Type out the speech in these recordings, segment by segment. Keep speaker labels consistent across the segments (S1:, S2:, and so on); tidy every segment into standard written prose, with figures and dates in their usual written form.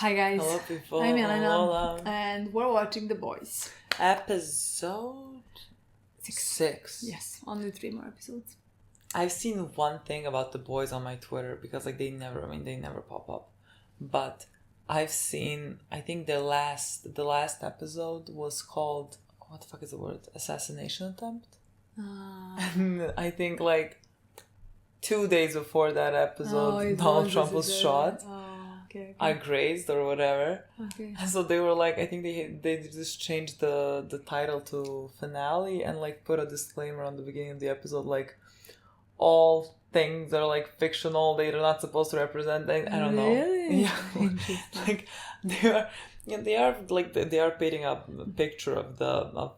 S1: Hi guys.
S2: Hello people.
S1: I'm Milena,
S2: Lola.
S1: and we're watching The Boys.
S2: Episode 6.
S1: Yes, only 3 more episodes.
S2: I've seen one thing about The Boys on my Twitter because they never pop up. But I've seen, I think the last episode was called, what the fuck is the word? Assassination attempt? And I think 2 days before that episode, Donald Trump was shot.
S1: Okay.
S2: I grazed or whatever.
S1: Okay.
S2: And so they were I think they just changed the title to finale and put a disclaimer on the beginning of the episode all things are fictional, they're not supposed to represent. I don't know.
S1: Really?
S2: Yeah. They are painting a picture of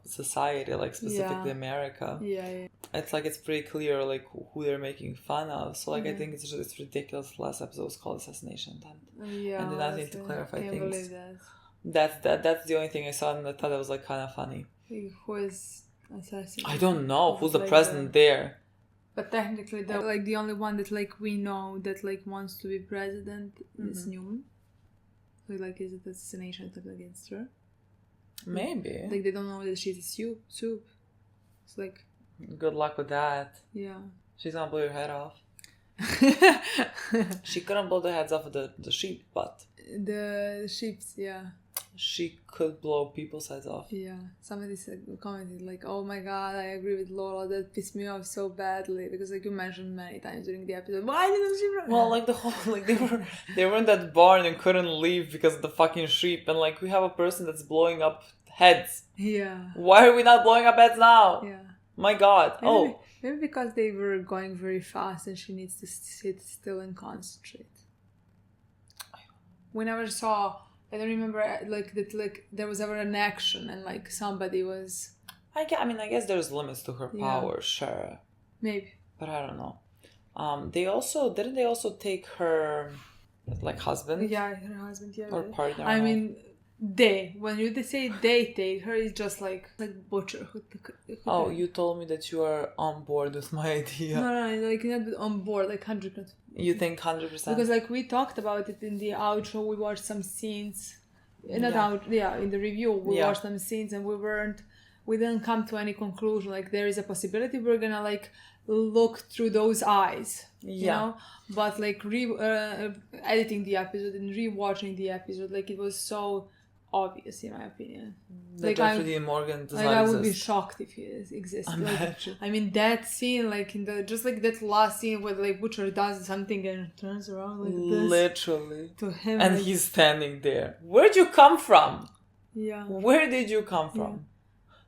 S2: society, specifically America.
S1: Yeah.
S2: It's it's pretty clear who they're making fun of. So I think it's ridiculous. The last episode was called Assassination Attempt.
S1: Yeah.
S2: And then I need to clarify
S1: can't
S2: things.
S1: believe that.
S2: That's the only thing I saw, and I thought it was kind of funny.
S1: Who is assassinated?
S2: I don't know who's the president there.
S1: But technically, the only one that we know that wants to be president is Newman. So is it assassination attempt against her?
S2: Maybe.
S1: They don't know that she's a soup. It's
S2: good luck with that.
S1: Yeah.
S2: She's gonna blow your head off. She couldn't blow the heads off of the sheep, but
S1: the sheeps, yeah.
S2: She could blow people's heads off.
S1: Yeah. Somebody commented oh my god, I agree with Lola, that pissed me off so badly because you mentioned many times during the episode, why didn't she run?
S2: Well, the whole they were in that barn and couldn't leave because of the fucking sheep, and we have a person that's blowing up heads.
S1: Yeah.
S2: Why are we not blowing up heads now?
S1: Yeah.
S2: My god.
S1: Maybe because they were going very fast and she needs to sit still and concentrate. We never saw, I don't remember that there was ever an action and somebody was...
S2: I guess there's limits to her power, sure.
S1: Maybe.
S2: But I don't know. Didn't they also take her husband?
S1: Yeah, her husband, yeah.
S2: Or partner.
S1: When you say they take her, it's just butcher.
S2: You told me that you are on board with my idea.
S1: No, not on board, 100%.
S2: You think 100%?
S1: Because we talked about it in the outro, we watched some scenes. In the review, we watched some scenes and we didn't come to any conclusion. There is a possibility we're gonna look through those eyes. You know? But editing the episode and rewatching the episode, it was so obvious in my opinion.
S2: That Jeffrey Dean Morgan does not exist.
S1: I would be shocked if he existed. That scene, in the just that last scene where Butcher does something and turns around this.
S2: Literally.
S1: To him.
S2: And he's standing there. Where'd you come from?
S1: Yeah.
S2: Where did you come from?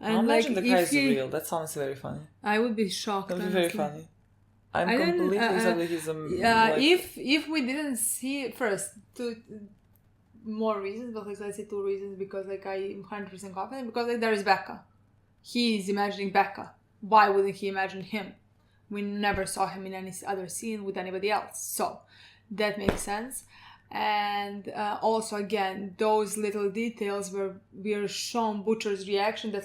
S1: Yeah. And
S2: imagine the guy's real. That sounds very funny.
S1: I would be shocked.
S2: That would be very funny. I'm completely shocked that he's
S1: if we didn't see first more reasons, but let's say 2 reasons, because I'm 100% confident, because there is Becca. He is imagining Becca. Why wouldn't he imagine him? We never saw him in any other scene with anybody else, so that makes sense. And also again, those little details where we are shown Butcher's reaction that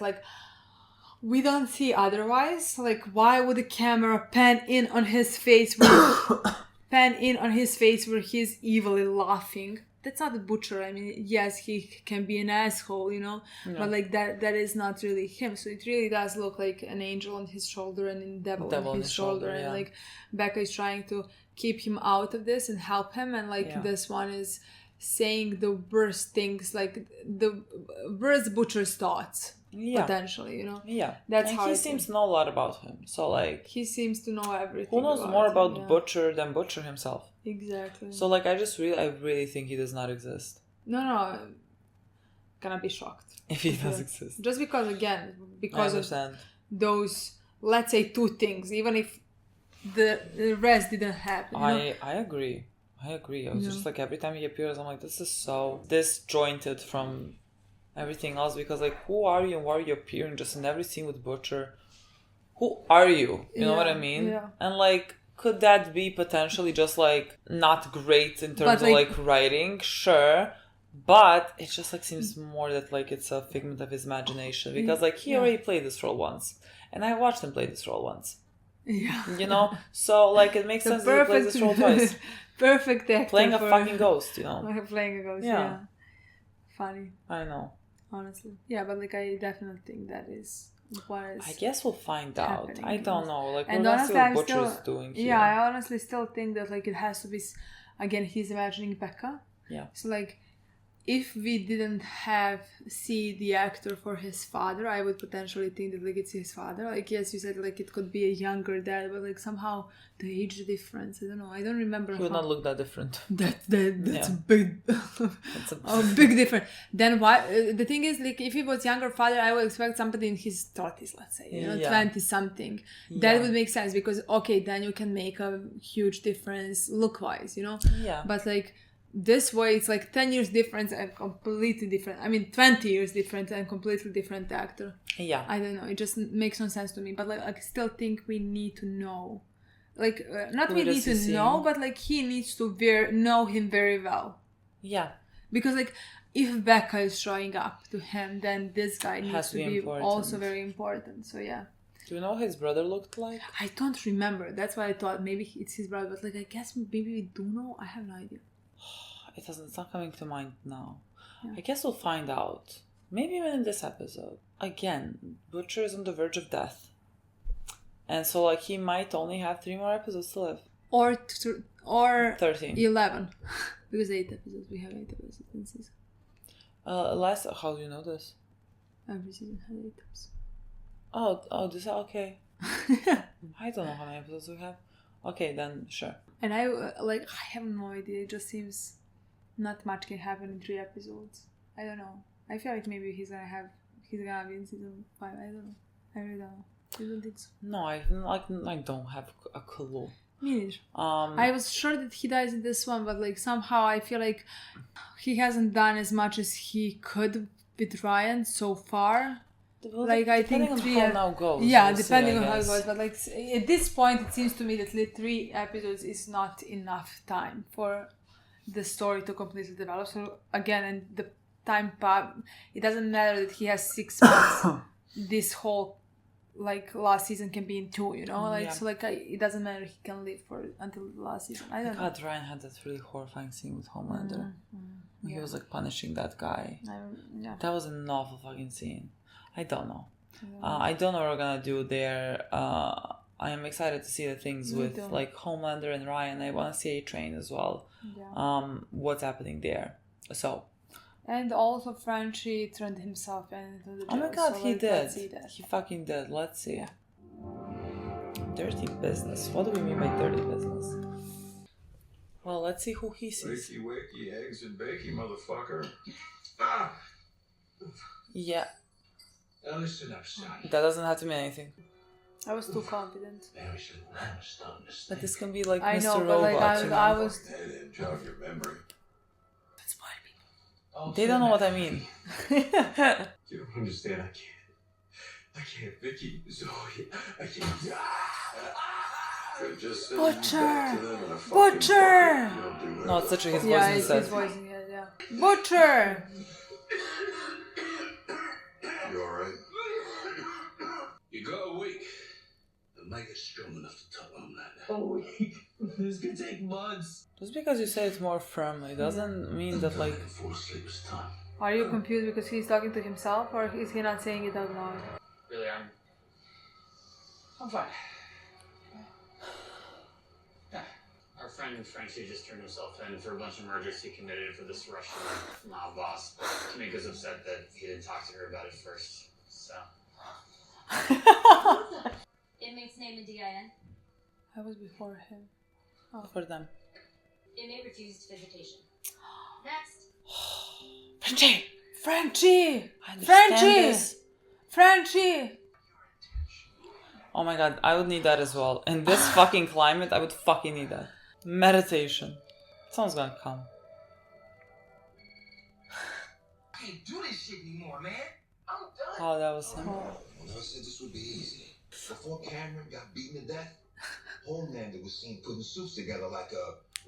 S1: we don't see otherwise. Why would the camera pan in on his face where he's evilly laughing? That's not the Butcher. Yes, he can be an asshole, but that is not really him. So it really does look like an angel on his shoulder and a devil on his shoulder. And Becca is trying to keep him out of this and help him. And this one is saying the worst things, the worst Butcher's thoughts. Yeah. Potentially,
S2: Yeah.
S1: That's
S2: and
S1: how
S2: he seems to know a lot about him. So
S1: he seems to know everything.
S2: Who knows more about Butcher than Butcher himself?
S1: Exactly.
S2: So I really think he does not exist.
S1: No. Gonna be shocked
S2: if he does exist.
S1: Just because of those, let's say, 2 things, even if the rest didn't happen.
S2: I agree. I was just every time he appears, I'm this is so disjointed from everything else, because who are you and why are you appearing just in every scene with Butcher? Who are you? You know what I mean?
S1: Yeah.
S2: And could that be potentially just not great in terms of writing? Sure. But it just seems more that it's a figment of his imagination, because he already played this role once. And I watched him play this role once.
S1: Yeah.
S2: You know? So, like, it makes sense that he plays this role twice.
S1: Perfect actor.
S2: Playing a fucking ghost, you know?
S1: Playing a ghost,
S2: Yeah.
S1: yeah. Funny.
S2: I know.
S1: Honestly. Yeah, but like I definitely think that is what is
S2: I guess we'll find out.
S1: happening.
S2: I don't know. Like,
S1: And
S2: we're gonna see what
S1: honestly,
S2: Butcher's doing here.
S1: yeah, I honestly still think that like it has to be, again, he's imagining Becca.
S2: Yeah.
S1: So like, if we didn't see the actor for his father, I would potentially think that like it's his father. Like, yes, you said like it could be a younger dad, but like somehow the age difference, I don't know. I don't remember.
S2: He would not look that different.
S1: That's
S2: Yeah.
S1: a big, a big difference. Then why? The thing is, like, if he was younger father, I would expect somebody in his 30s, let's say, 20 something. That would make sense because okay, then you can make a huge difference look wise,
S2: Yeah.
S1: But like. This way, it's like 10 years difference and completely different. I mean, 20 years different and completely different actor.
S2: Yeah.
S1: I don't know. It just makes no sense to me. But like, I still think we need to know. Like, not we need to know, but like he needs to know him very well.
S2: Yeah.
S1: Because like, if Becca is showing up to him, then this guy needs to be also very important. So yeah.
S2: Do you know what his brother looked like?
S1: I don't remember. That's why I thought maybe it's his brother. But like, I guess maybe we do know. I have no idea.
S2: It's not coming to mind now.
S1: Yeah.
S2: I guess we'll find out. Maybe even in this episode. Again, Butcher is on the verge of death. And so, like, he might only have 3 more episodes to live.
S1: Or
S2: 13.
S1: 11. Because 8 episodes. We have 8 episodes in season.
S2: How do you know this?
S1: Every season had 8 episodes.
S2: Oh, this okay. I don't know how many episodes we have. Okay, then sure.
S1: And I have no idea. It just seems not much can happen in 3 episodes. I don't know. I feel like maybe he's gonna be in season 5. I don't know. I really don't know. You don't think so?
S2: No, I don't have a clue.
S1: Me neither. I was sure that he dies in this one, but like somehow I feel like he hasn't done as much as he could with Ryan so far.
S2: Well,
S1: like I think
S2: depending on how it goes.
S1: Yeah, depending on how it goes. But like at this point, it seems to me that 3 episodes is not enough time for the story to completely develop. So again, and the time part, it doesn't matter that he has 6 months. This whole like last season can be in 2, So like it doesn't matter. He can live until the last season. I don't know.
S2: God, Ryan had that really horrifying scene with Homelander. He was like punishing that guy. That was an awful fucking scene. I don't know. I don't know what we're gonna do there. I am excited to see the things with like Homelander and Ryan. I want to see A-Train as well. Yeah. What's happening there? So.
S1: And also Frenchie turned himself into the jail.
S2: Oh my god,
S1: so
S2: he did.
S1: Let's see that.
S2: He fucking did. Let's see. Yeah. Dirty business. What do we mean by dirty business? Well, let's see who he sees.
S3: Wakey, wakey, eggs and bakey, motherfucker. Ah!
S2: Yeah.
S3: Now listen up, son.
S2: That doesn't have to mean anything.
S1: I was too confident.
S2: But this can be like
S1: I
S2: Mr.
S1: know,
S2: Robot.
S1: but like I was.
S3: And jog your memory.
S1: That's why people.
S2: They don't know what I mean.
S3: You don't understand. I can't, Vicky, Zoe. I can't. Just
S1: Butcher!
S2: No, it's literally his voice
S1: yeah,
S2: instead.
S1: his voice. Yeah. Butcher!
S3: You alright?
S4: You got a week. The mic is strong enough to tell him that.
S5: A week? This could take months.
S2: Just because you say it more firmly doesn't mean that like...
S4: Fall asleep is time.
S1: Are you confused because he's talking to himself or is he not saying it out loud?
S5: Really, I'm fine. Yeah. Our friend Frenchie just turned himself in for a bunch of murders he committed for this Russian mob boss. Kamika's upset that he didn't talk to her about it first, so...
S6: Inmate's name and DIN.
S1: I was before him. Oh.
S2: For them.
S6: Inmate refused visitation. Next.
S2: Frenchie!
S1: Frenchie!
S2: Oh my god, I would need that as well. In this fucking climate, I would fucking need that. Meditation. Someone's gonna come.
S7: I can't do this shit anymore, man. I'm done.
S2: Oh, that was him.
S3: Never said this would be easy. Before Cameron got beaten to death, Homelander was seen putting suits together like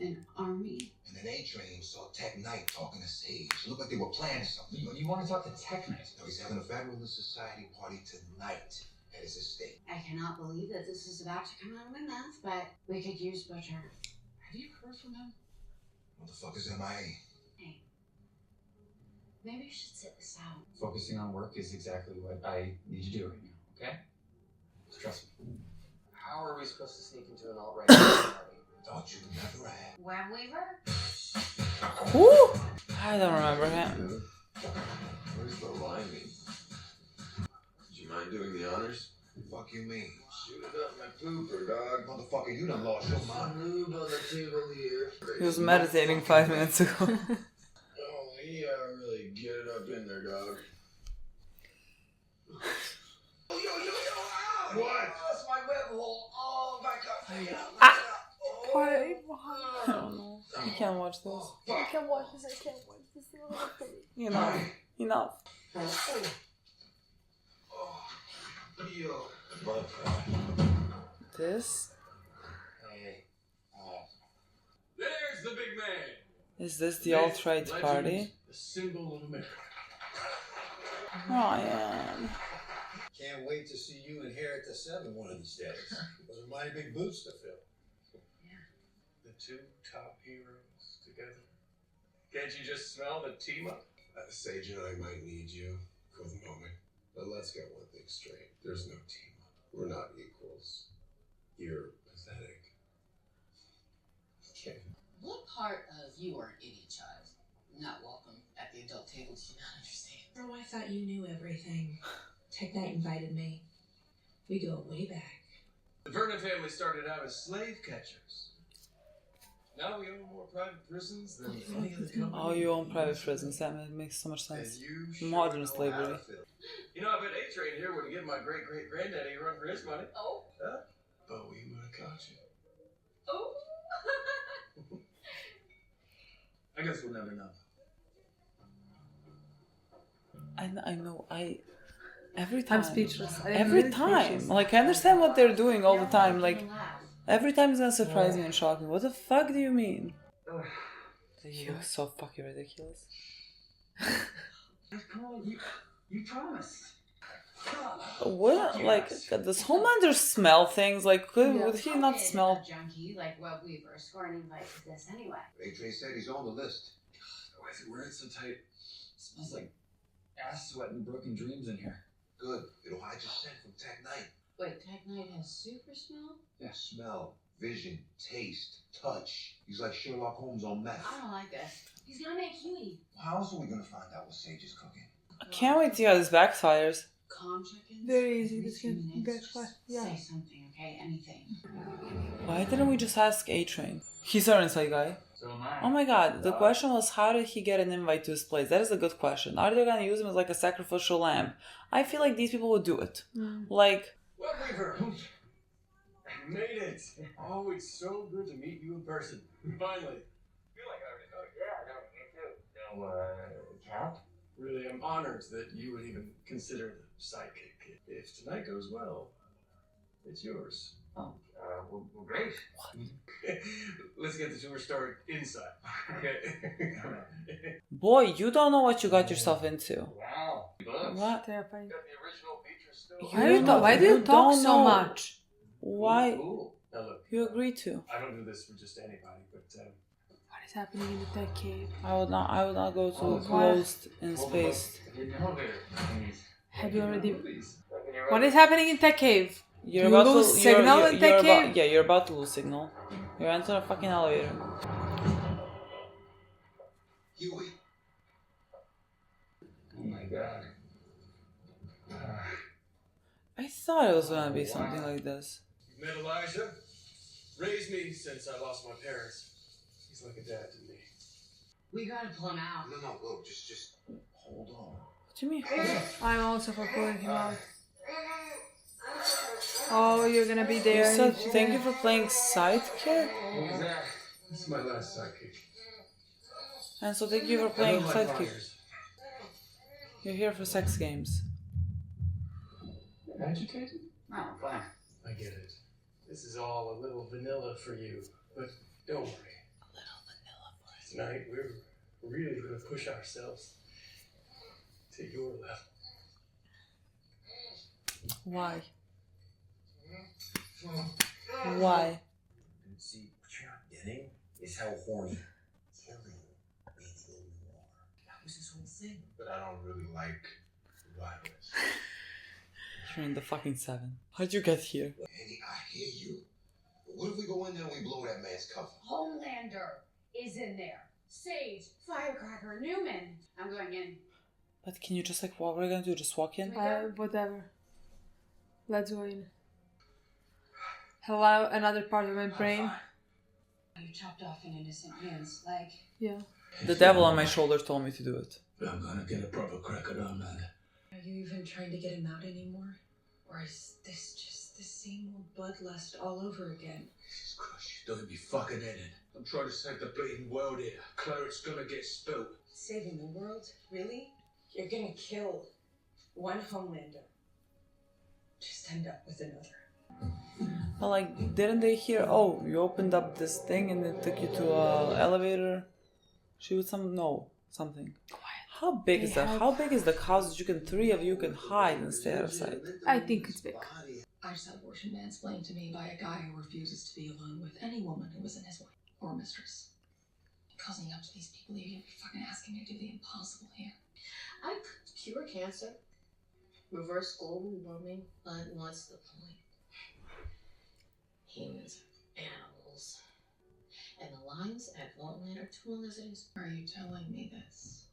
S6: an army.
S3: And then A-Train saw Tek-Knight talking to Sage. It looked like they were planning something.
S5: You want to talk to Tek-Knight?
S3: No, he's having a Federalist Society party tonight. at his estate.
S6: I cannot believe that this is about to come out of my mouth, but we could use Butcher.
S7: Have you heard from him?
S3: Motherfucker's MIA.
S6: Hey, maybe you should sit this out.
S7: Focusing on work is exactly what I need to do right now, okay? Just trust me. How are we supposed to sneak into an alt-right party?
S3: Thought you never had.
S6: Web Weaver?
S2: Who? I don't remember him.
S3: Where's the liming? Would you mind doing the honors? Fuck you mean? Shoot it up my pooper, dog. Motherfucker, you done lost your mind. Move on the table here.
S2: He was meditating 5 minutes ago.
S3: Oh, yeah, really get it up in there, dog. Yo, ow! What? That's my web hole. Oh, my God.
S1: Why?
S2: I don't know. I can't watch this.
S1: I can't watch this. I can't watch this.
S2: Enough.
S3: Yo.
S2: This
S7: Hey.
S4: There's the big man.
S2: is the alt-right
S4: Legend,
S2: party?
S4: the symbol of America.
S2: Ryan.
S8: Can't wait to see you inherit the 7 one of these days. Those are mighty big boots to fill.
S4: The two top heroes together. Can't you just smell the team up?
S3: Sage and I might need you for the moment. But let's get one thing straight. There's no team up. We're not equals. You're pathetic. Okay.
S9: What part of you are an idiot child? Not welcome at the adult table, do you not understand?
S10: Oh, I thought you knew everything. Tek-Knight invited me. We go way back.
S4: The Vernon family started out as slave catchers. Now we own more private prisons than any other company.
S2: Oh, you own private prisons. That makes so much sense.
S3: And you sure
S2: Modern
S3: know how
S2: slavery.
S3: to feel.
S4: You know, I bet A-Train here would have given my great-great-granddaddy a run for his money.
S9: Oh.
S4: Huh? But we would have caught you.
S9: Oh.
S4: I guess we'll never know.
S2: I know. Every time.
S1: I'm speechless.
S2: Every time. Like, I understand what they're doing all the time. Like, every time it's gonna surprise me and shock me. What the fuck do you mean? You look so fucking ridiculous.
S7: Come on, you promised.
S2: What? Like, does Homelander smell things? Like, would he not
S6: How did
S2: smell?
S6: a junkie like Web Weaver score an invite to this anyway?
S3: A-Train said he's on the list.
S7: Why is it weird so tight? It smells like ass sweat and broken dreams in here.
S3: Good. It'll hide your scent from Tek-Knight.
S6: Wait, Tek-Knight has super smell?
S3: Yeah, smell, vision, taste, touch. He's like Sherlock Holmes on meth.
S6: I don't like this. He's gonna make Huey.
S3: How else are we gonna find out what Sage is cooking?
S2: I can't wait to see how this backfires.
S6: Calm check-ins.
S1: Very easy,
S6: every
S1: this
S6: 2
S1: can
S6: minutes,
S1: backfire,
S6: just
S1: yeah.
S6: Say something, okay? Anything.
S2: Why didn't we just ask A-Train? He's our inside guy.
S7: So am I.
S2: Oh my god, the question was how did he get an invite to his place? That is a good question. Are they gonna use him as like a sacrificial lamb? I feel like these people would do it. Like,
S4: Well, Weaver, I made it. Oh, it's so good to meet you in person. Finally. I feel like I already know you.
S7: Yeah, no, me too. No, Cap?
S4: Really, I'm honored that you would even consider the sidekick. If tonight goes well, it's yours.
S7: Oh, well, great.
S4: Let's get the tour started inside. Okay.
S2: boy, you don't know what you got yourself into.
S7: Wow.
S2: What?
S1: Terrifying.
S4: Got the original feature still.
S1: Why do you talk
S2: don't
S1: so
S2: know.
S1: much?
S2: Why?
S4: Cool. Now look,
S2: You agreed to.
S4: I don't do this for just anybody, but
S1: What is happening in the tech cave?
S2: I would not go to
S1: Oh,
S2: closed in space.
S7: In the elevator.
S1: Have you already?
S4: movies.
S1: What is happening in tech cave?
S2: You're
S1: You
S2: about
S1: lose
S2: to
S1: signal
S2: you're,
S1: in
S2: you're
S1: that
S2: about,
S1: cave?
S2: yeah, you're about to lose signal. You're entering a fucking elevator.
S3: Huey.
S7: Oh my god.
S2: I thought it was gonna be something like this.
S4: You've met Elijah? Raised me since I lost my parents. He's like a dad to me.
S6: We gotta pull him out.
S3: No, look, just hold on.
S2: What do you mean?
S1: I'm also for pulling him out. Oh, you're gonna be
S2: You
S1: there.
S2: said thank you for playing sidekick?
S4: What was that? This is my last sidekick.
S2: And so thank you for
S4: I
S2: playing
S4: love my
S2: sidekick.
S4: fathers.
S2: You're here for sex games.
S4: Agitated?
S7: Oh, fine.
S4: I get it. This is all a little vanilla for you, but don't worry.
S2: A little vanilla for
S4: Tonight we're really going to push ourselves to your level.
S2: Why? Why?
S8: See, what you're not getting is how horny killing made the old noir. That was his whole thing.
S3: But I don't really like violence.
S2: You're in the fucking 7. How'd you get here?
S3: Annie, I hear you. But what if we go in there and we blow that man's cover?
S6: Homelander is in there. Sage, Firecracker, Newman. I'm going in.
S2: But can you just like, what we're gonna do? Just walk in?
S1: Whatever. Let's go in. Hello, another part of my brain.
S9: You chopped off an innocent man's leg.
S1: Yeah.
S2: The devil on my shoulder told me to do it.
S8: I'm gonna get a proper cracker on that.
S10: Are you even trying to get him out anymore? Or is this just the same old bloodlust all over again?
S8: Jesus Christ, you don't be fucking in it. I'm trying to save the bleeding world here. Claret's gonna get spilt.
S10: Saving the world? Really? You're gonna kill one Homelander. Just end up with another.
S2: But like, didn't they hear, oh, you opened up this thing and it took you to a elevator? Shoot something. How big is that? How big is the house that you can, 3 of you can hide and stay out of sight?
S1: I think it's big.
S10: I just had abortion mansplained to me by a guy who refuses to be alone with any woman who isn't his wife or mistress. Cozying up to these people, you're gonna be fucking asking me to do the impossible here.
S9: I could cure cancer, reverse global warming, but what's the point? Humans are animals. And the lines at Portland are too long as it is.
S10: Are you telling me this?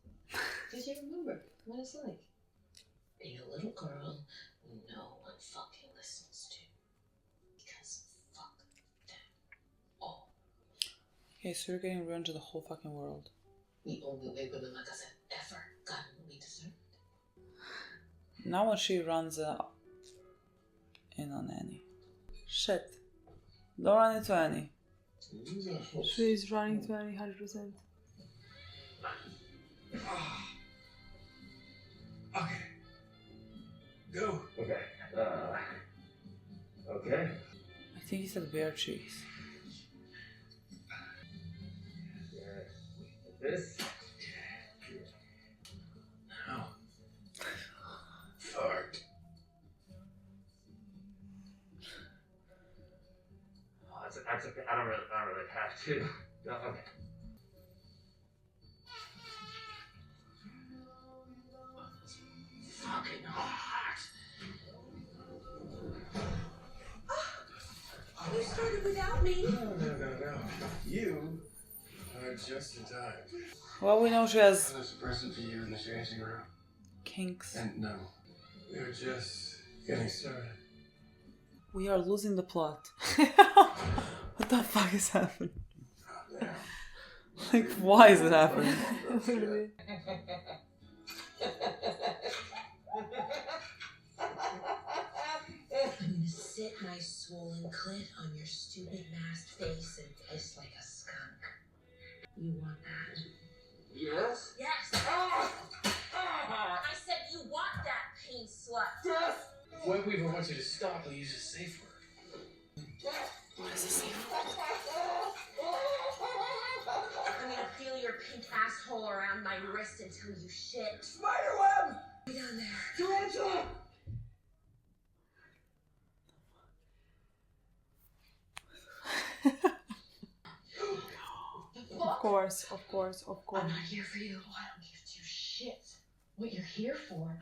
S9: Did you remember what it's like? Being a little girl who no one fucking listens to. Because fuck them all.
S2: Okay, so you're getting revenge of the whole fucking world.
S9: The only way women like us have ever gotten what we deserve.
S2: Now when she runs in on Annie. Shit. Don't run into Annie.
S1: She's running to Annie 100%.
S8: Okay. Go.
S7: Okay. Okay.
S2: I think he said bare cheeks.
S7: This.
S8: Now. Fart.
S7: Oh, that's okay. I don't really have to. No, okay.
S8: Fucking hot.
S10: You started without me.
S8: No. You are just in time.
S2: Well, we know she has
S8: There's a present for you in the changing room.
S2: kinks.
S8: And no, we're just getting started.
S2: We are losing the plot. What the fuck is happening? Like, why is it happening?
S9: I'm gonna sit my swollen clit on your stupid masked face and piss like a skunk. You want that?
S7: Yes?
S9: Yes! I said you want that, pain slut!
S7: Yes!
S8: When Weaver wants you to stop, he'll use a safe word.
S2: What is a safe word?
S9: I'm gonna feel your pink asshole around my wrist until you shit.
S7: Spiderweb!
S9: Be down there.
S7: Tarantula!
S1: Of course.
S9: I'm not here for you. I don't give two shits what you're here for.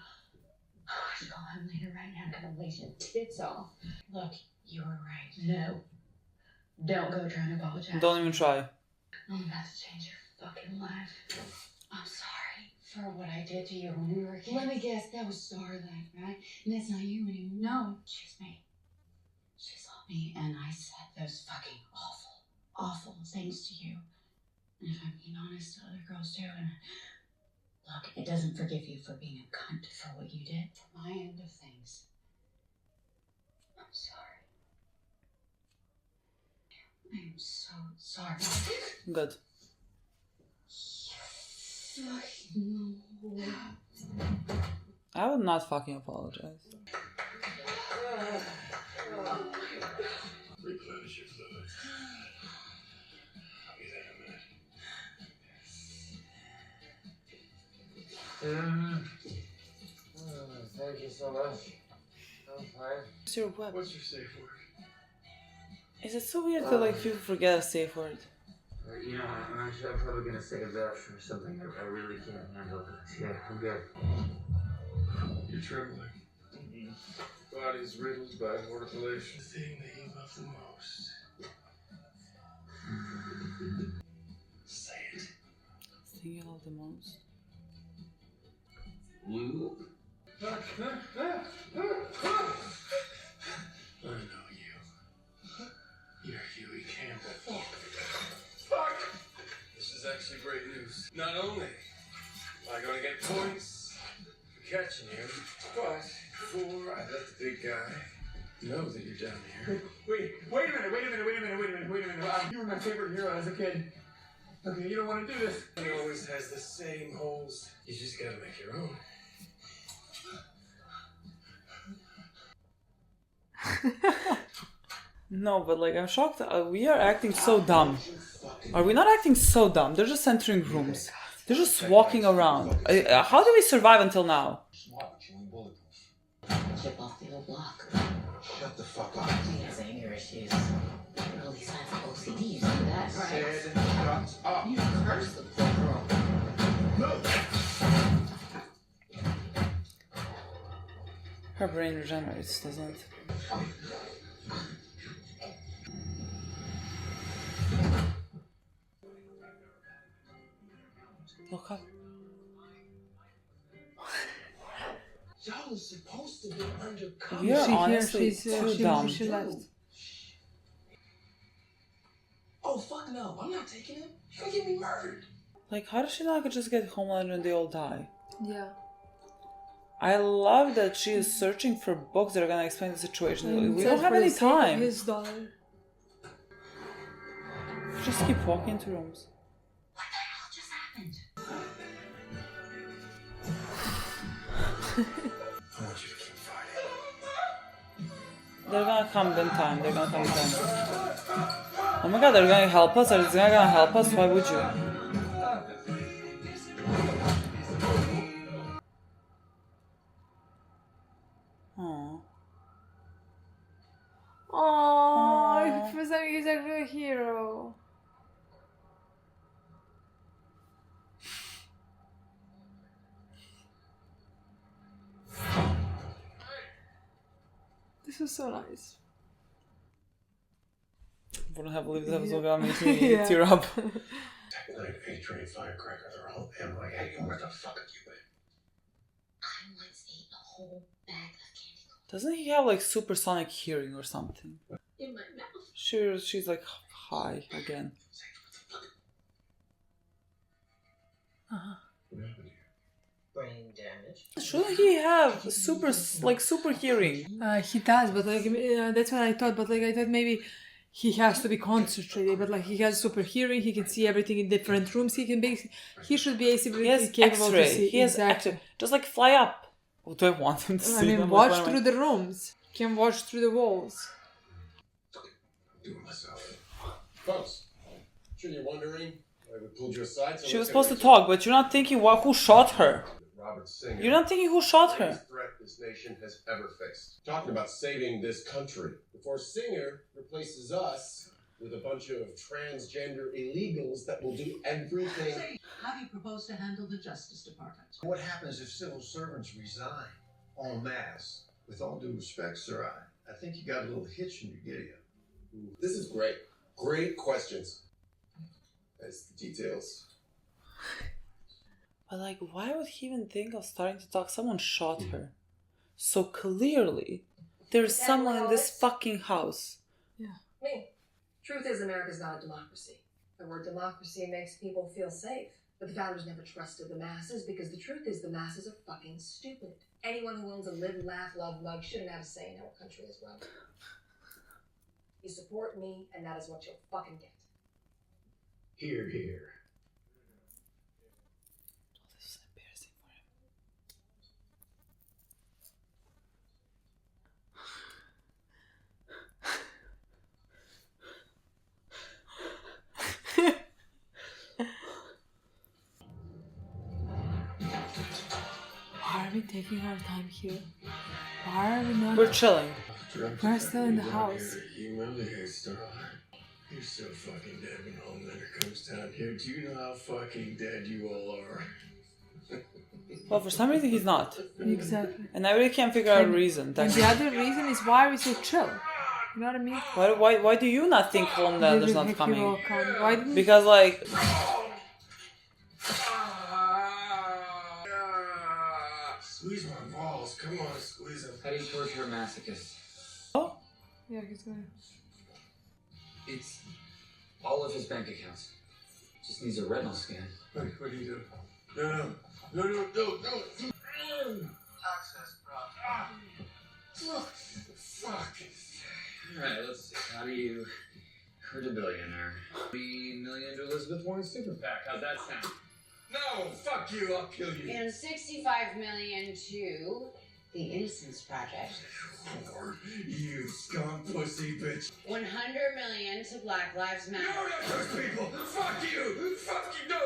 S9: I should call him later right now. I'm gonna lace your tits off. Look, you were right. No. Don't go trying to apologize.
S2: Don't even try.
S9: I'm about to change your fucking life. I'm sorry for what I did to you when we were kids. Let me guess, that was Starlight, right? And that's not you anymore. No, she's me. She saw me and I said those fucking awful things to you. And if I'm being honest, to other girls too, and look, it doesn't forgive you for being a cunt for what you did. For my end of things, I'm sorry. I am so sorry.
S2: Good.
S9: Fucking whore.
S2: I would not fucking apologize.
S8: Replenish your fluid. I'll be there in a minute.
S7: Thank you so much. I'm fine.
S2: What's your web?
S8: What's your safe word?
S2: Is it so weird that like people forget a safe word?
S7: You know, I'm probably gonna say a vouch for something I really can't handle. Yeah, I'm good.
S4: You're trembling. Body's riddled by mortilation. The thing that you love the most. Say it.
S2: The thing you love the most.
S7: Blue?
S4: I know you. You're Huey Campbell. Fuck! This is actually great news. Not only am I going to get points for catching you, but before I let the big guy know that you're down here. Wait a minute. You were my favorite hero as a kid. Okay, you don't want to do this. He always has the same holes. You just gotta make your own.
S2: No, but like I'm shocked. We are acting so dumb. Are we not acting so dumb? They're just entering rooms. They're just walking around. How did we survive until now?
S9: Chip off the old block.
S3: Shut the fuck up.
S9: He has anger issues. All these signs of OCD, you see that, right?
S3: Shut up.
S9: You curse the poor girl.
S2: Her brain regenerates, doesn't it? Look up.
S8: Y'all are supposed to be undercover.
S2: We are honestly too dumb.
S1: She left.
S8: Oh, fuck no. I'm not taking him. You're gonna get me murdered.
S2: Like, how does she not just get Homelander and they all die?
S1: Yeah.
S2: I love that she is searching for books that are gonna explain the situation.
S1: And
S2: We don't have
S1: for the
S2: any
S1: sake of
S2: time.
S1: His daughter.
S2: Just keep walking into rooms.
S9: What the hell just happened?
S4: I want you to keep fighting.
S2: They're gonna come in time. They're gonna come in time. Oh my god, they're gonna help us? Are they gonna help us? Why would you? Aww.
S1: Oh, for some he's actually a hero. This was so nice.
S2: Wouldn't have believed that was gonna make me tear up.
S4: Tek-Knight, A-Train, Firecracker, they're all MIA. Where the fuck have you been?
S9: I once ate a whole bag of candy corn
S2: Doesn't he have like supersonic hearing or something?
S9: in my mouth.
S2: She's like high again.
S1: Uh-huh.
S4: What happened to you?
S8: Brain damage.
S2: Shouldn't he have super hearing?
S1: He does, but like that's what I thought. But like I thought maybe he has to be concentrated. But like he has super hearing, he can see everything in different rooms. He should be basically
S2: He has
S1: capable to
S2: X-ray.
S1: see.
S2: He has
S1: exactly.
S2: X-ray. Just like fly up. What do I want him to see?
S1: I mean,
S2: them?
S1: watch
S2: Like, what am I-
S1: through the rooms. Can watch through the walls.
S4: I'm doing myself. Folks, sure you're wondering why we pulled you aside. So
S2: She was
S4: let's
S2: supposed
S4: get
S2: to
S4: right
S2: talk, but you're not thinking who shot her.
S4: Robert Singer.
S2: You're not thinking who shot her.
S4: Greatest threat this nation has ever faced. Talking about saving this country before Singer replaces us with a bunch of transgender illegals that will do everything.
S11: How do you propose to handle the Justice Department?
S3: What happens if civil servants resign en masse? With all due respect, sir, I think you got a little hitch in your giddy-up.
S4: This is great. Great questions. As the details.
S2: But like, why would he even think of starting to talk? Someone shot her. So clearly, there's someone in this fucking house.
S10: Me. Truth is, America's not a democracy. The word democracy makes people feel safe. But the founders never trusted the masses because the truth is the masses are fucking stupid. Anyone who owns a live, laugh, love mug shouldn't have a say in how a country is run. You support me, and that is what you'll fucking get.
S4: Here, here.
S2: This is embarrassing for him.
S1: Why are we taking our time here? Why are we not?
S2: We're chilling.
S1: We're still in the house.
S4: Humiliate Starlight. You're so fucking dead when Homelander comes down here. Do you know how fucking dead you all are?
S2: Well, for some reason he's not.
S1: Exactly.
S2: And I really can't figure out a reason.
S1: And the other reason is why are we so chill? You know what I mean?
S2: Why do you not think Homelander's
S1: Did
S2: not
S1: he
S2: coming?
S1: will come? Why didn't
S2: Because like
S4: Squeeze my balls. Come on, squeeze them.
S7: How do you torture a masochist?
S2: oh,
S1: Yeah, he's gonna.
S7: It's all of his bank accounts. Just needs a retinal scan.
S4: What do you do? No. Access problem. Fuck.
S7: Alright, let's see. How do you hurt a billionaire? 3 million to Elizabeth Warren's super PAC. How'd that sound?
S4: No, fuck you. I'll kill you.
S6: And 65 million to the Innocence Project.
S4: Or you scum pussy bitch.
S6: 100 million to Black Lives Matter.
S4: No, not those people. Fuck you. Fuck you. No,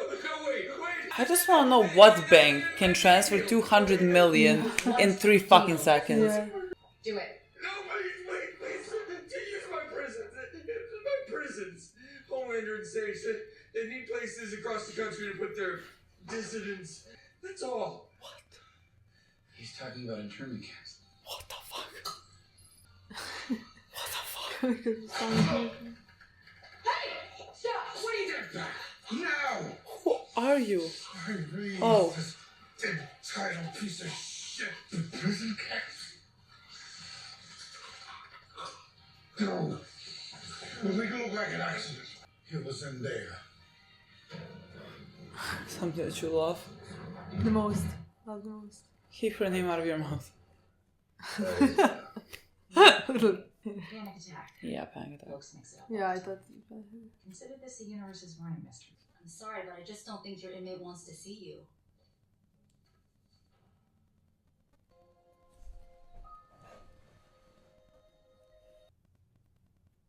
S4: wait.
S2: I just want to know what bank can transfer 200 million in 3 fucking seconds.
S1: Yeah.
S6: Do it.
S4: No, please. To use my prisons. My prisons. Homelander and Sage, they need places across the country to put their dissidents. That's all.
S7: He's talking about internment camps.
S2: What the fuck?
S4: Hey! Stop! What are you doing? Now!
S2: Who are you?
S4: I really
S2: Oh.
S4: this entitled piece of shit to prison camps. No. Illegal wagon accident. It was in there.
S2: Something that you love.
S1: The most. Love the most.
S2: Keep her name out of your mouth.
S9: Panic attack.
S2: Yeah, panic attack.
S9: Folks mix it up.
S1: Yeah, I thought.
S9: Consider this the universe's warning mystery.
S12: I'm sorry, but I just don't think your inmate wants to see you.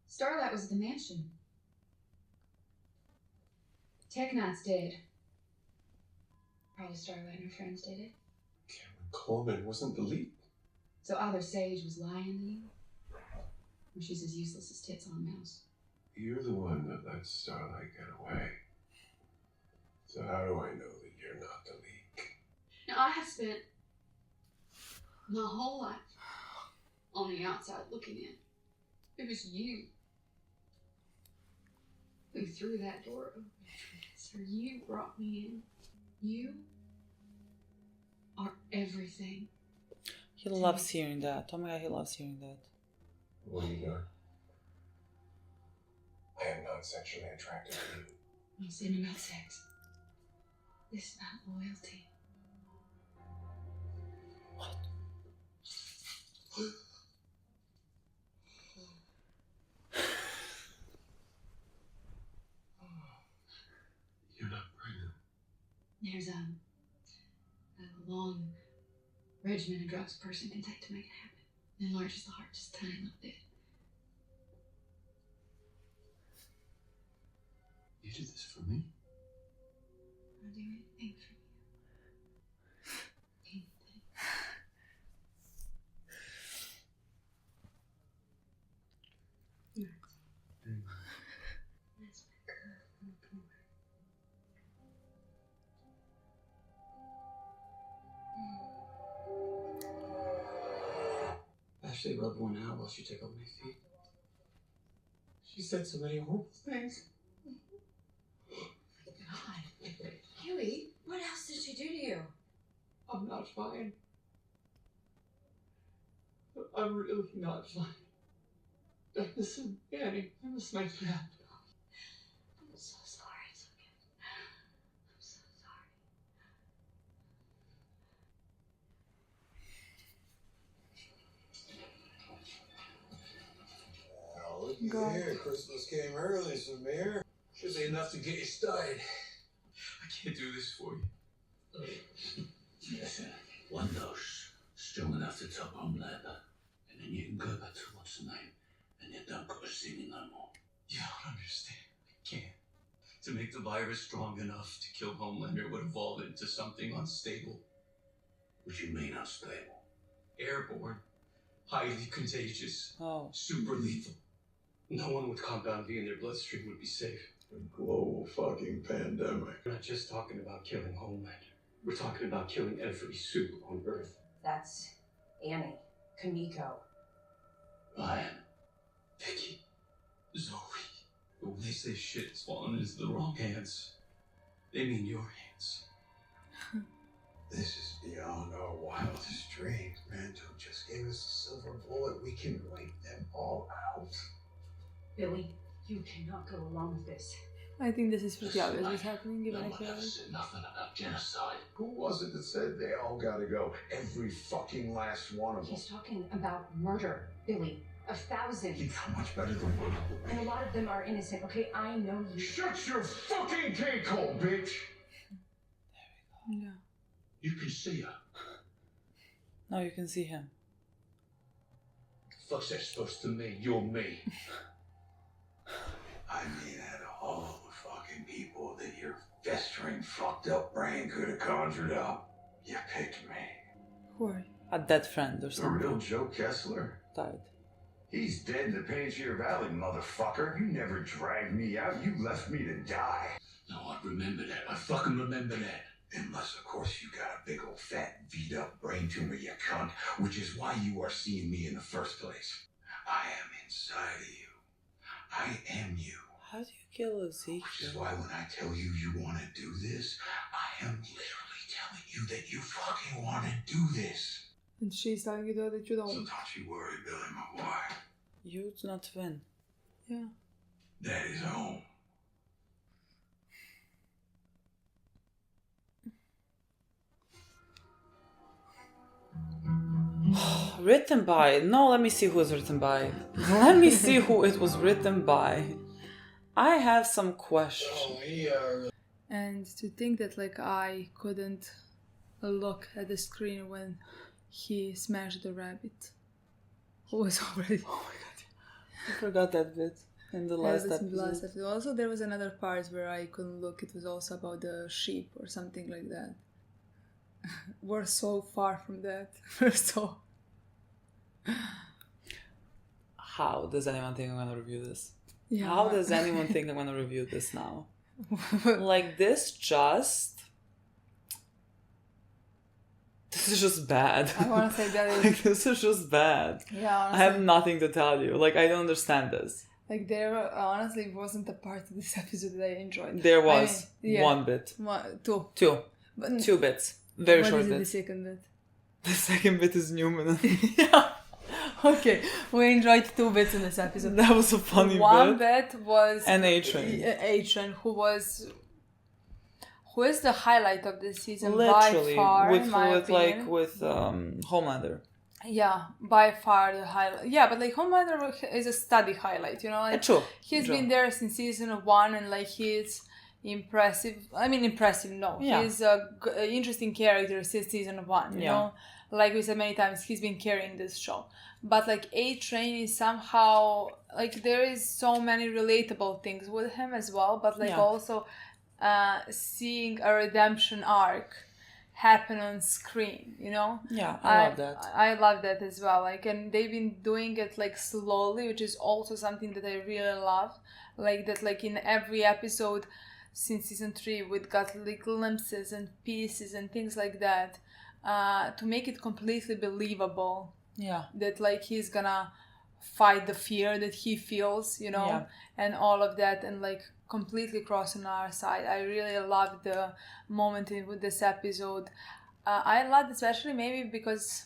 S9: Starlight was at the mansion. Tek-Knight's dead. Probably Starlight and her friends did it.
S4: Coleman wasn't the lead.
S9: So either Sage was lying to you, or she's as useless as tits on a mouse.
S4: You're the one that let Starlight get away. So how do I know that you're not the leak?
S9: Now, I have spent my whole life on the outside looking in. It was you who threw that door open. So you brought me in. You are everything.
S2: He loves hearing that. Oh my god, he loves hearing that.
S4: What are you doing? I am not sexually attracted to you.
S9: This isn't about sex. This is about loyalty.
S4: You're not pregnant.
S9: There's a long regimen of drugs a person can take to make it happen. It enlarges the heart just a tiny little bit.
S4: You did this for me?
S9: I'll do anything for you. Anything. That's my girl.
S7: Ashley rubbed one out while she tickled my feet.
S4: She said so many horrible things.
S9: God.
S6: Huey, what else did she do to you?
S9: I'm not fine. I'm really not fine. Listen, Annie, I miss my dad. I'm so sorry. It's okay. I'm so sorry.
S3: Oh, looky
S1: God.
S3: there. Christmas came early, Samir. Should be enough to get you started.
S4: I can't do this for you.
S8: Listen, one dose, strong enough to top Homelander, and then you can go back to what's the name, and you don't go singing no more.
S4: You don't understand. I can't. To make the virus strong enough to kill Homelander, it would evolve into something unstable.
S8: What do you mean unstable?
S4: Airborne. highly contagious, super lethal. No one with compound V in their bloodstream would be safe.
S3: A global fucking pandemic.
S4: We're not just talking about killing Homelander. We're talking about killing every suit on Earth.
S10: That's Annie, Kamiko,
S4: Ryan, Vicky, Zoe. But when they say shit is falling into the wrong hands, they mean your hands.
S3: This is beyond our wildest dreams. Manto just gave us a silver bullet. We can wipe them all out.
S6: Billy, you cannot go along with this.
S1: I think this is pretty obvious what's happening, given I feel like.
S3: Said nothing about genocide. Who was it that said they all gotta go? Every fucking last one of them.
S6: He's talking about murder, Billy. Of thousands.
S3: He's how much better than one.
S6: And a lot of them are innocent, okay? I know you.
S3: Shut your fucking cake hole, bitch!
S1: Yeah.
S4: You can see her.
S2: No, you can see him.
S4: The fuck's that supposed to mean? You're me.
S3: I mean, out of all the fucking people that your festering, fucked up brain could have conjured up, you picked me.
S1: Who are you?
S2: A dead friend or
S3: The
S2: something.
S3: real Joe Kessler?
S2: Died.
S3: He's dead in the Panettiere Valley, motherfucker. You never dragged me out. You left me to die.
S4: No, I remember that. I fucking remember that.
S3: Unless, of course, you got a big old fat, beat-up brain tumor, you cunt, which is why you are seeing me in the first place. I am inside of you. I am you.
S2: How do you kill Ezekiel?
S3: Which is why when I tell you you want to do this, I am literally telling you that you fucking want to do this.
S1: And she's telling you that you
S3: So
S1: don't.
S3: don't you worry, Billy, my boy.
S2: You do not win.
S1: Yeah.
S3: Daddy's home.
S2: Written by. No, let me see who it's written by. Let me see who it was written by. I have some questions.
S1: And to think that like I couldn't look at the screen when he smashed the rabbit. Who was already.
S2: Oh my god. I forgot that bit in the last episode.
S1: Also, there was another part where I couldn't look. It was also about the sheep or something like that. We're so far from that. We're so.
S2: How does anyone think I'm gonna review this?
S1: Yeah.
S2: How does anyone think I'm gonna review this now? Like this is just bad.
S1: I want to say that is...
S2: Like this is just bad.
S1: Yeah, honestly.
S2: I have nothing to tell you. Like I don't understand this.
S1: Like there honestly wasn't a part of this episode that I enjoyed.
S2: There was one bit. Two bits. Very short bit.
S1: What is the second bit?
S2: The second bit is Newman.
S1: Yeah. Okay, we enjoyed 2 bits in this episode.
S2: That was a funny bit.
S1: One bit was
S2: an A-Train.
S1: A-Train, who is the highlight of this season.
S2: Literally,
S1: by far,
S2: with
S1: in my opinion.
S2: Homelander.
S1: Yeah, by far the highlight. Yeah, but like Homelander is a study highlight, you know. Like,
S2: true.
S1: He's been there since season 1, and like he's impressive. I mean, impressive. No,
S2: yeah.
S1: He's a interesting character since season 1. You know, like we said many times, he's been carrying this show. But like A-Train is somehow like there is so many relatable things with him as well. But like also seeing a redemption arc happen on screen, you know.
S2: Yeah, I love that.
S1: I love that as well. Like, and they've been doing it like slowly, which is also something that I really love. Like that, like in every episode since season 3, we've got like glimpses and pieces and things like that to make it completely believable.
S2: Yeah.
S1: That like he's gonna fight the fear that he feels, you know, and all of that, and like completely crossing our side. I really loved the moment with this episode. I loved especially maybe because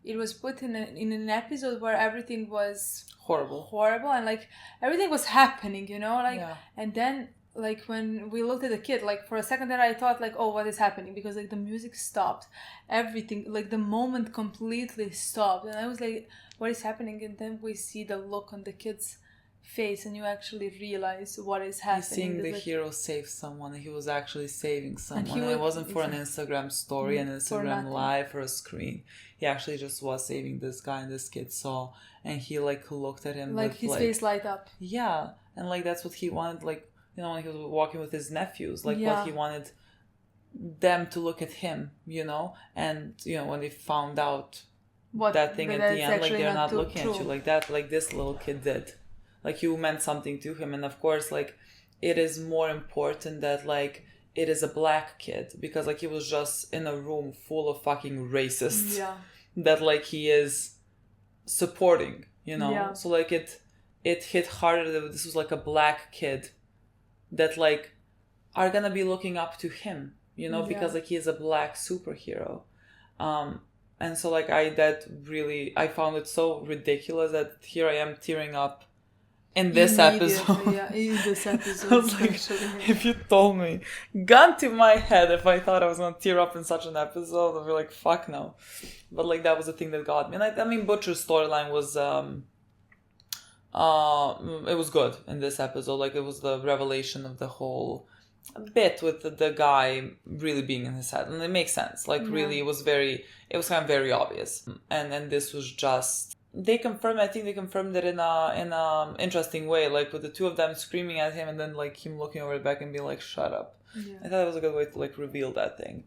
S1: it was put in an episode where everything was horrible, and like everything was happening, you know, like and then like when we looked at the kid, like for a second there I thought like, oh, what is happening? Because like the music stopped, everything, like the moment completely stopped, and I was like, what is happening? And then we see the look on the kid's face, and you actually realize what is happening.
S2: He's seeing the hero save someone, and he was actually saving someone, and it wasn't for an Instagram story, an Instagram live, or a screen. He actually just was saving this guy, and this kid saw, and he like looked at him
S1: like
S2: with,
S1: his face light up.
S2: Yeah, and like that's what he wanted, like, you know, when he was walking with his nephews, like what he wanted them to look at him, you know, and you know when they found out that thing at the end, like they're not looking
S1: true.
S2: at you like that, like this little kid did. Like you meant something to him, and of course, like it is more important that like it is a black kid because like he was just in a room full of fucking racists that like he is supporting, you know.
S1: Yeah.
S2: So like it hit harder that this was like a black kid that like are gonna be looking up to him, you know, because like he is a black superhero. And so like I found it so ridiculous that here I am tearing up in this episode.
S1: Yeah, in this episode.
S2: I was like, if you told me, gun to my head, if I thought I was gonna tear up in such an episode, I'd be like, fuck no. But like that was the thing that got me. And I mean, Butcher's storyline was it was good in this episode. Like it was the revelation of the whole bit with the guy really being in his head, and it makes sense. Like really, it was kind of very obvious. And this was just, they confirmed it in a interesting way, like with the two of them screaming at him and then like him looking over back and being like, shut up. I thought it was a good way to like reveal that thing.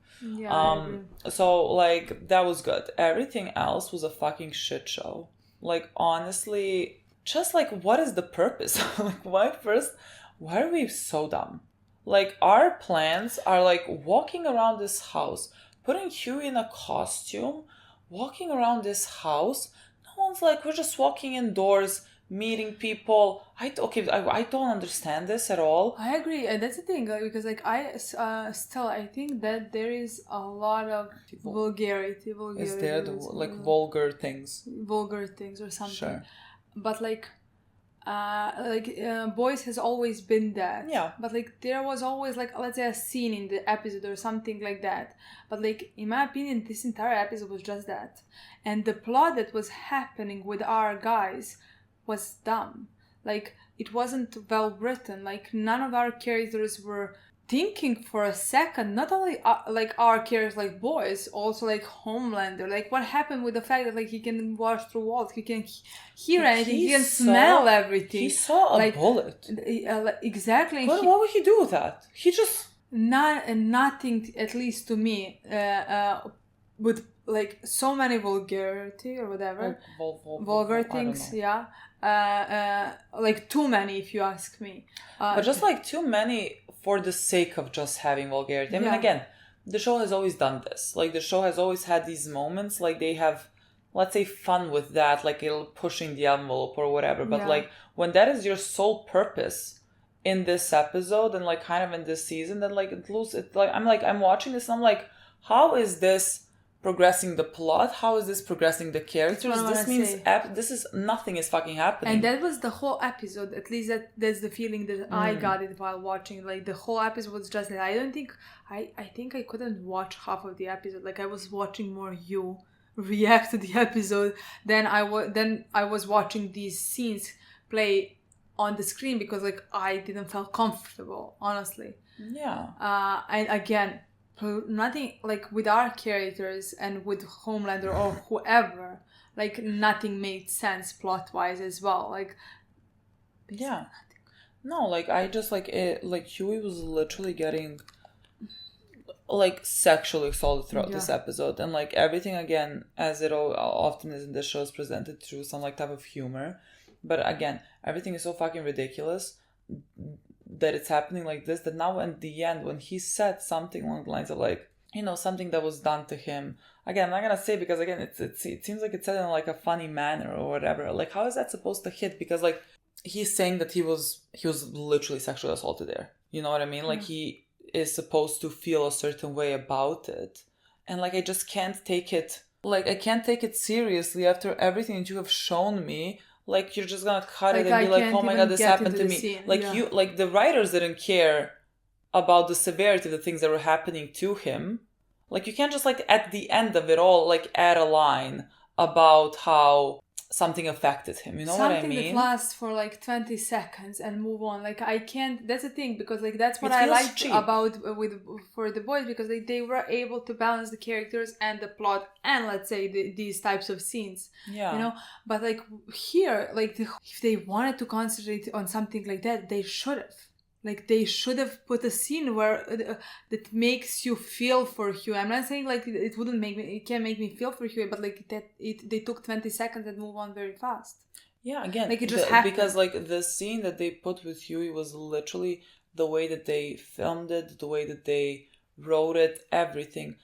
S2: So like that was good. Everything else was a fucking shit show. Like honestly, just like what is the purpose? Like why are we so dumb? Like our plans are like walking around this house, putting Huey in a costume, walking around this house. No one's like, we're just walking indoors, meeting people. I don't understand this at all.
S1: I agree, and that's the thing, like, because like I think that there is a lot of vulgarity.
S2: Is there like vulgar things
S1: or something?
S2: Sure.
S1: But boys has always been that.
S2: Yeah.
S1: But like there was always like, let's say, a scene in the episode or something like that. But like in my opinion, this entire episode was just that. And the plot that was happening with our guys was dumb. Like it wasn't well written. Like none of our characters were thinking for a second, not only like our characters, like boys, also like Homelander. Like what happened with the fact that like he can watch through walls, he can hear anything, he can smell everything.
S2: He saw a bullet.
S1: Exactly.
S2: What would he do with that? He just
S1: nothing, at least to me, with like so many vulgarity or whatever, vulgar things. Yeah. Like too many, if you ask me.
S2: But just like too many for the sake of just having vulgarity. I mean, again, the show has always done this. Like the show has always had these moments, like they have, let's say, fun with that, like it'll pushing the envelope or whatever. But like when that is your sole purpose in this episode and like kind of in this season, then like it loses it. Like I'm watching this and I'm like, how is this progressing the plot? How is this progressing the characters? This means nothing is fucking happening.
S1: And that was the whole episode. At least that's the feeling that I got it while watching. Like the whole episode was just that. I think I couldn't watch half of the episode. Like I was watching more you react to the episode than I was watching these scenes play on the screen, because like I didn't feel comfortable, honestly. And again, nothing like with our characters and with Homelander or whoever, like nothing made sense plot wise as well. Like
S2: no, like I just like it, like Huey was literally getting like sexually assaulted throughout this episode, and like everything, again, as it often is in this show, is presented through some like type of humor. But again, everything is so fucking ridiculous that it's happening like this, that now at the end when he said something along the lines of like, you know, something that was done to him, again, I'm not gonna say, because again it seems like it's said in like a funny manner or whatever. Like how is that supposed to hit? Because like he's saying that he was literally sexually assaulted there, you know what I mean? Like he is supposed to feel a certain way about it, and like I just can't take it, like I can't take it seriously after everything that you have shown me. Like you're just gonna cut it and be like, oh my god, this happened to me.
S1: Scene.
S2: Like you, like the writers didn't care about the severity of the things that were happening to him. Like you can't just like at the end of it all like add a line about how something affected him. You know what I mean?
S1: Something that lasts for like 20 seconds and move on. Like I can't. That's the thing, because like that's what I liked
S2: cheap
S1: about for the boys, because like they were able to balance the characters and the plot and let's say these types of scenes. You know. But like here, like if they wanted to concentrate on something like that, they should have. Like they should have put a scene where that makes you feel for Huey. I'm not saying like it can't make me feel for Huey, but like they took 20 seconds and move on very fast.
S2: Yeah, again,
S1: like it just happened.
S2: Because like the scene that they put with Huey was literally the way that they filmed it, the way that they wrote it, everything.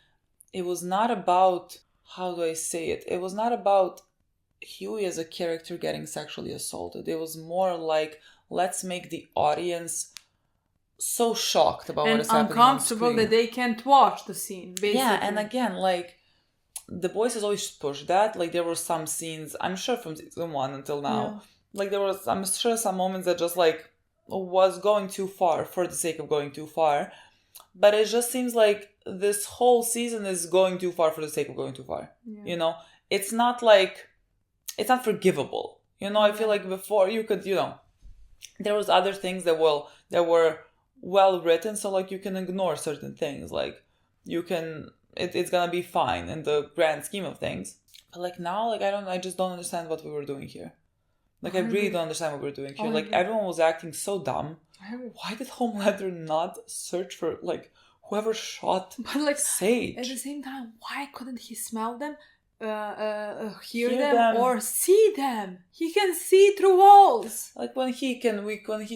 S2: It was not about, how do I say it? It was not about Huey as a character getting sexually assaulted. It was more like, let's make the audience so shocked about what is happening on
S1: uncomfortable
S2: screen.
S1: that they can't watch the scene, basically.
S2: Yeah, and again, like, the boys has always pushed that. Like, there were some scenes, I'm sure from season 1 until now, like, there was, I'm sure, some moments that just, like, was going too far for the sake of going too far. But it just seems like this whole season is going too far for the sake of going too far.
S1: Yeah.
S2: You know? It's not like, it's not forgivable. You know, I feel like before you could, you know, there was other things that were well written, so like you can ignore certain things, like you can it's gonna be fine in the grand scheme of things. But like now, like I just don't understand what we were doing here. Like I really don't understand what we were doing here. Like everyone was acting so dumb. Why did Homelander not search for like whoever shot Sage?
S1: At the same time, why couldn't he smell them, hear them, or see them? He can see through walls.
S2: Like when he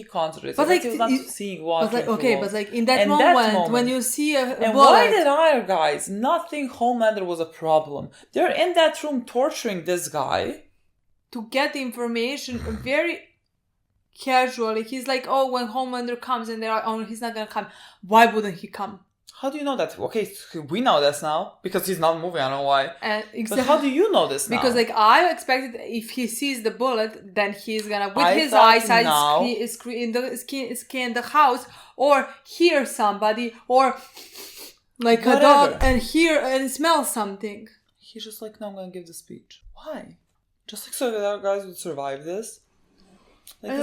S2: concentrates,
S1: but like
S2: he was not seeing water.
S1: But like okay, but like in that moment when you see a
S2: and
S1: bullet,
S2: why did our guys not think Homelander was a problem? They're in that room torturing this guy
S1: to get the information very casually. He's like, oh, when Homelander comes and he's not gonna come. Why wouldn't he come?
S2: How do you know that? Okay, we know this now because he's not moving. I don't know why.
S1: Exactly.
S2: But how do you know this now?
S1: Because like I expected, if he sees the bullet, then he's gonna with his eyesight scan the house, or hear somebody, or like whatever. A dog and hear and smell something.
S2: He's just like, no, I'm gonna give the speech. Why? Just like so that our guys would survive this. Like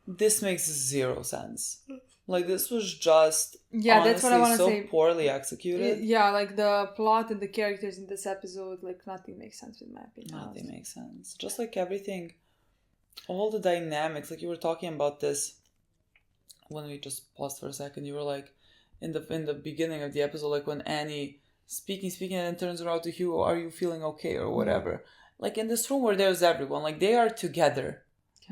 S2: this makes zero sense. Like this was just
S1: that's what I want to
S2: so
S1: say.
S2: Poorly executed.
S1: Yeah, like the plot and the characters in this episode, like nothing makes sense in my opinion.
S2: Nothing makes sense. Just like everything, all the dynamics. Like you were talking about this when we just paused for a second. You were like in the beginning of the episode, like when Annie speaking, and then turns around to Hugh, "Are you feeling okay?" or whatever. Like in this room where there's everyone, like they are together,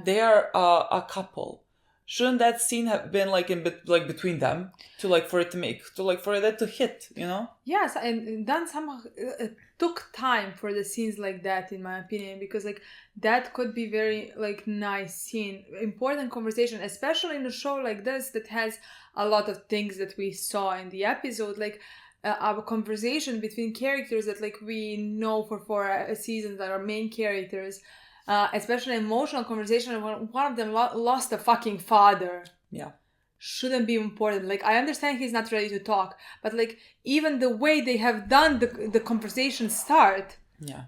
S2: they are a couple. Shouldn't that scene have been like between them for it to hit, you know?
S1: Yes, and then somehow it took time for the scenes like that, in my opinion, because like that could be very like nice scene, important conversation, especially in a show like this that has a lot of things that we saw in the episode, like a conversation between characters that like we know for 4 seasons that are main characters. Especially emotional conversation when one of them lost a fucking father.
S2: Yeah.
S1: Shouldn't be important. Like, I understand he's not ready to talk, but like, even the way they have done the conversation start,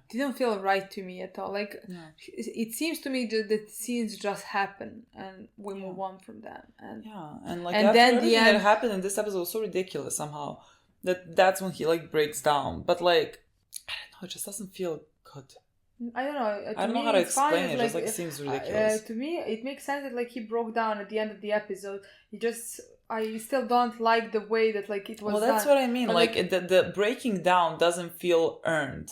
S1: didn't feel right to me at all. Like, it seems to me that scenes just happen and we move on from that. And
S2: then the end that happened in this episode was so ridiculous somehow that's when he like breaks down. But like, I don't know, it just doesn't feel good.
S1: I don't know.
S2: I don't know how to explain it. It just like seems ridiculous.
S1: To me, it makes sense that like he broke down at the end of the episode. I still don't like the way that like it was.
S2: Well, that's
S1: done.
S2: what I mean. But, like the breaking down doesn't feel earned.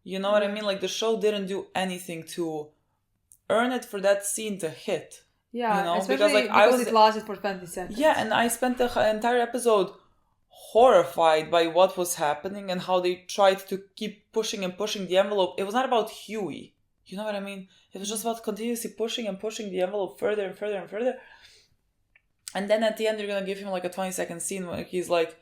S2: You know what I mean? Like the show didn't do anything to earn it for that scene to hit.
S1: Yeah,
S2: you know?
S1: especially because it lasted for 20 seconds.
S2: Yeah, and I spent the entire episode horrified by what was happening and how they tried to keep pushing the envelope. It was not about Huey. You know what I mean? It was just about continuously pushing the envelope further and further and further. And then at the end, you're going to give him like a 20-second scene where he's like,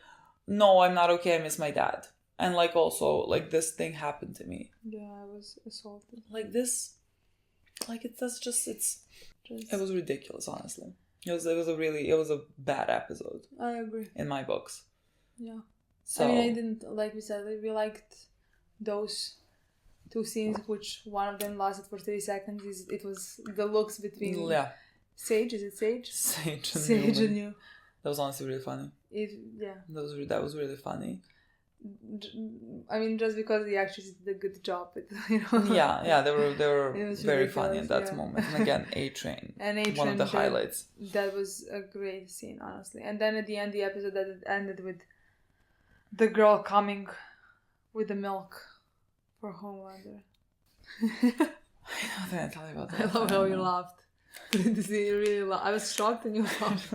S2: no, I'm not okay. I miss my dad. And like also like this thing happened to me.
S1: Yeah, I was assaulted.
S2: Like this, like it was ridiculous, honestly. It was a bad episode.
S1: I agree.
S2: In my books.
S1: Yeah.
S2: So,
S1: I mean, I didn't, like we said, we liked those 2 scenes, which one of them lasted for 30 seconds. It was the looks between Sage, is it Sage?
S2: Sage
S1: and you.
S2: That was honestly really funny.
S1: That
S2: was really funny.
S1: I mean, just because the actress did a good job, you know.
S2: Yeah, they were very
S1: ridiculous,
S2: funny in that
S1: yeah.
S2: moment. And again, A-Train,
S1: And A-Train,
S2: one of the highlights.
S1: That was a great scene, honestly. And then at the end, the episode that it ended with the girl coming with the milk for Homelander.
S2: I didn't tell you about that.
S1: I love how you laughed. You really laughed. I was shocked and you laughed.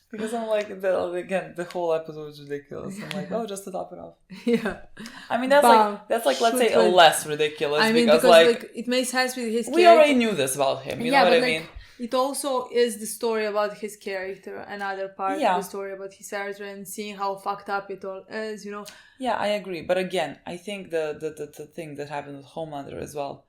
S2: Because I'm like, the whole episode was ridiculous. I'm like, oh, just to top it off.
S1: Yeah.
S2: I mean, that's like let's say less ridiculous. I mean, because like
S1: it makes sense with his character.
S2: We already knew this about him. You know what I mean?
S1: It also is the story about his character, another part of the story about his character and seeing how fucked up it all is, you know.
S2: Yeah, I agree. But again, I think the thing that happened with Homelander as well,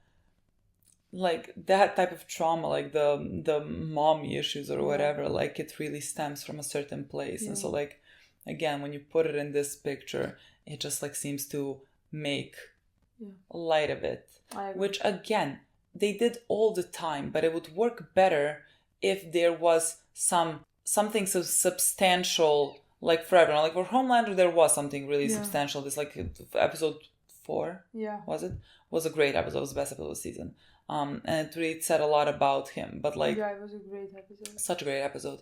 S2: like that type of trauma, like the mommy issues or whatever, like it really stems from a certain place. And so like, again, when you put it in this picture, it just like seems to make light of it. Which again, they did all the time, but it would work better if there was something so substantial, like for everyone. Like for Homelander, there was something really substantial. This like episode 4, was a great episode. It was the best episode of the season. And it really said a lot about him. But like,
S1: it was a great episode.
S2: Such a great episode.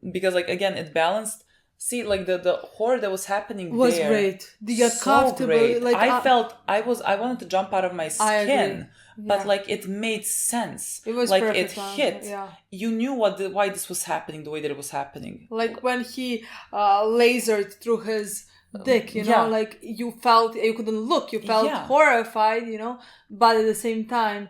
S2: Because like again, it balanced. See, like the horror that was happening
S1: was
S2: there
S1: great. The uncomfortable,
S2: great.
S1: like
S2: I wanted to jump out of my skin. But like it made sense.
S1: It was
S2: like
S1: perfect,
S2: it hit.
S1: Yeah.
S2: You knew why this was happening the way that it was happening.
S1: Like when he lasered through his dick, you know, like you felt you couldn't look, you felt horrified, you know, but at the same time,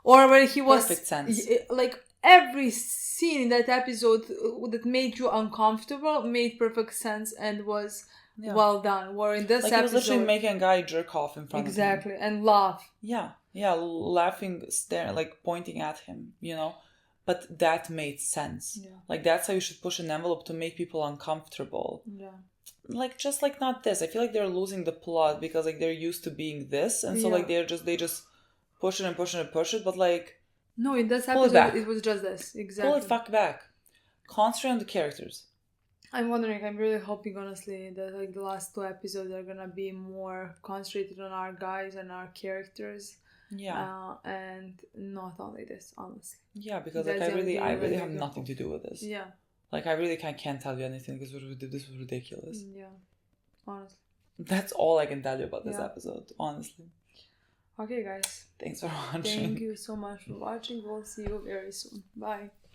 S1: or when he was
S2: perfect sense.
S1: Like every scene in that episode that made you uncomfortable made perfect sense and was well done. Where in this
S2: like
S1: episode,
S2: he was literally making a guy jerk off in front of him.
S1: Exactly, and laugh.
S2: Yeah, laughing, staring, like pointing at him, you know. But that made sense.
S1: Yeah.
S2: Like that's how you should push an envelope to make people uncomfortable.
S1: Yeah.
S2: Like just like not this. I feel like they're losing the plot because like they're used to being this, and so like they just push it and push it and push it. But like
S1: no, in this episode it was just this. Exactly.
S2: Pull it fuck back. Concentrate on the characters.
S1: I'm wondering, I'm really hoping honestly that like the last 2 episodes are gonna be more concentrated on our guys and our characters.
S2: Yeah.
S1: And not only this, honestly.
S2: Yeah, because like I really have nothing to do with this.
S1: Yeah.
S2: Like I really can't tell you anything because this was ridiculous.
S1: Yeah. Honestly.
S2: That's all I can tell you about this episode, honestly.
S1: Okay, guys.
S2: Thanks for watching.
S1: Thank you so much for watching. We'll see you very soon. Bye.